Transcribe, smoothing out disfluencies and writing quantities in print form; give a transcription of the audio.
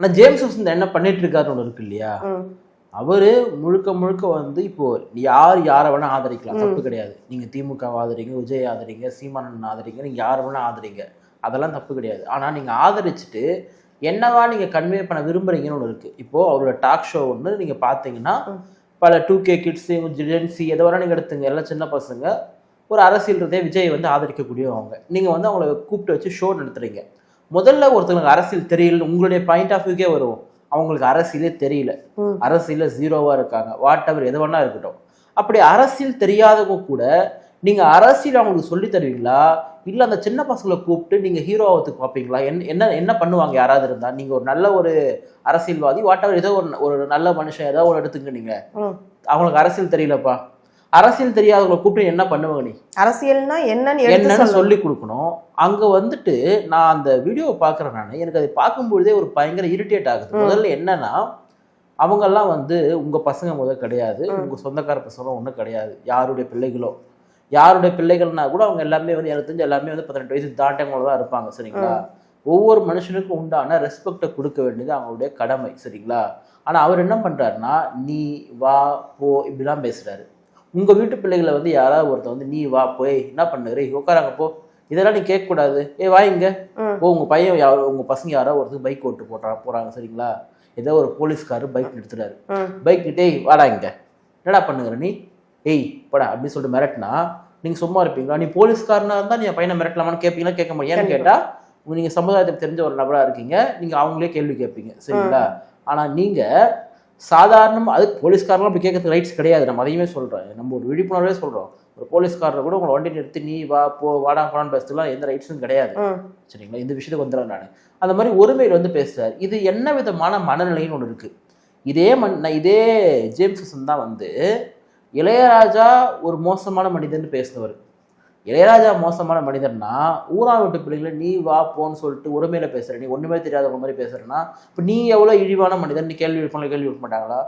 ஆனா ஜேம்ஸ் வசந்த் என்ன பண்ணிட்டு இருக்காருன்னு ஒன்று இருக்கு இல்லையா, அவரு முழுக்க முழுக்க வந்து இப்போ யார் யாரை வேணா ஆதரிக்கலாம், தப்பு கிடையாது. நீங்க திமுக ஆதரிங்க, விஜய் ஆதரிங்க, சீமானன் ஆதரிங்க, நீங்க யாரை வேணா ஆதரிங்க, அதெல்லாம் தப்பு கிடையாது. ஆனா நீங்க ஆதரிச்சுட்டு என்னவா நீங்க கன்வே பண்ண விரும்புறீங்கன்னு ஒன்று இருக்கு. இப்போ அவரோட டாக் ஷோ ஒன்று நீங்க பாத்தீங்கன்னா பல 2K கிட்ஸ், ஜென்சி எதை வேணா நீங்க எடுத்துங்க, எல்லாம் சின்ன பசங்க ஒரு அரசியல் ரீதியாக விஜய் வந்து ஆதரிக்கக்கூடியவங்க. நீங்க வந்து அவங்கள கூப்பிட்டு வச்சு ஷோ நடத்துறீங்க. முதல்ல ஒருத்தவங்களுக்கு அரசியல் தெரியல, உங்களுடைய பாயிண்ட் ஆஃப் வியூக்கே வரும், அவங்களுக்கு அரசியலே தெரியல, அரசியல ஜீரோவா இருக்காங்க, வாட் எவர் எது வேணா இருக்கட்டும். அப்படி அரசியல் தெரியாதவங்க கூட நீங்க அரசியல் அவங்களுக்கு சொல்லி தருவீங்களா, இல்ல அந்த சின்ன பசங்களை கூப்பிட்டு நீங்க ஹீரோ ஆகிறதுக்கு பார்ப்பீங்களா? என்ன என்ன பண்ணுவாங்க யாராவது இருந்தா? நீங்க ஒரு நல்ல ஒரு அரசியல்வாதி, வாட் எவர் ஏதோ ஒரு நல்ல மனுஷன் ஏதோ ஒரு எடுத்துங்க, நீங்க அவங்களுக்கு அரசியல் தெரியலப்பா, அரசியல் தெரியாதவங்களை கூப்பிட்டு என்ன பண்ணுவாங்க? நீ அரசியல்னா என்னன்னு சொல்லி கொடுக்கணும். அங்க வந்துட்டு நான் அந்த வீடியோவை பாக்குறேன், நான் எனக்கு அதை பார்க்கும்பொழுதே ஒரு பயங்கர இரிட்டேட் ஆகுது. முதல்ல என்னன்னா, அவங்கெல்லாம் வந்து உங்க பசங்க முதல் கிடையாது, உங்க சொந்தக்கார பசங்களும் ஒன்றும் கிடையாது, யாருடைய பிள்ளைகளோ, யாருடைய பிள்ளைகள்னா கூட அவங்க எல்லாமே வந்து எனக்கு தெரிஞ்சு எல்லாமே வந்து 18 வயசு தாண்டவங்கள தான் இருப்பாங்க, சரிங்களா? ஒவ்வொரு மனுஷனுக்கும் உண்டான ரெஸ்பெக்டை கொடுக்க வேண்டியது அவங்களுடைய கடமை, சரிங்களா? ஆனா அவர் என்ன பண்றாருன்னா, நீ வா போ இப்படிலாம் பேசுறாரு. உங்க வீட்டு பிள்ளைகளை வந்து யாராவது ஒருத்தர் வந்து நீ வா போய் என்ன பண்ணுற உட்காராங்க போ, இதெல்லாம் நீ கேட்கக்கூடாது, வாங்க ஓ, உங்க பையன் உங்க பசங்க யாராவது ஒருத்தர் பைக் ஓட்டு போறாங்க, சரிங்களா? ஏதோ ஒரு போலீஸ்காரர் பைக் நிறுத்துறாரு, பைக் நிட்டே வாடா இங்க என்னடா பண்ணுங்கிற நீ, படா அப்படின்னு சொல்லிட்டு மிரட்டினா நீங்க சும்மா இருப்பீங்களா? நீ போலீஸ்காரனா இருந்தா நீ பையனை மிரட்டலாமான்னு கேட்பீங்களா? கேட்க முடியும். ஏன்னு கேட்டா நீங்க சமுதாயத்துக்கு தெரிஞ்ச ஒரு நபரா இருக்கீங்க, நீங்க அவங்களே கேள்வி கேட்பீங்க, சரிங்களா? ஆனா நீங்க சாதாரணமாக அது போலீஸ்காரெலாம் அப்படி கேட்கறதுக்கு ரைட்ஸ் கிடையாது. நம்ம அதையுமே சொல்கிறேன், நம்ம ஒரு விழிப்புணர்வே சொல்கிறோம். ஒரு போலீஸ்காரரை கூட உங்களை வண்டி நிறுத்தி நீ வா போ வாடா போடான்னு பேசுறதுலாம் எந்த ரைட்ஸும் கிடையாது, சரிங்களா? இந்த விஷயத்துக்கு வந்துடுறேன் நான். அந்த மாதிரி ஒருமையில் வந்து பேசுறாரு. இது என்ன விதமான மனநிலைன்னு ஒன்று இருக்குது. இதே ஜேம்ஸ் வசந்த் தான் வந்து இளையராஜா ஒரு மோசமான மனிதன் பேசினவர். இளையராஜா மோசமான மனிதன்னா ஊரா விட்டு பிள்ளைங்களை நீ வா போன்னு சொல்லிட்டு உரிமையில பேசுற, நீ ஒண்ணுமே தெரியாதவங்க மாதிரி பேசுறேன்னா இப்போ நீ எவ்வளோ இழிவான மனிதன், நீ கேள்வி எழுப்ப மாட்டாங்களா?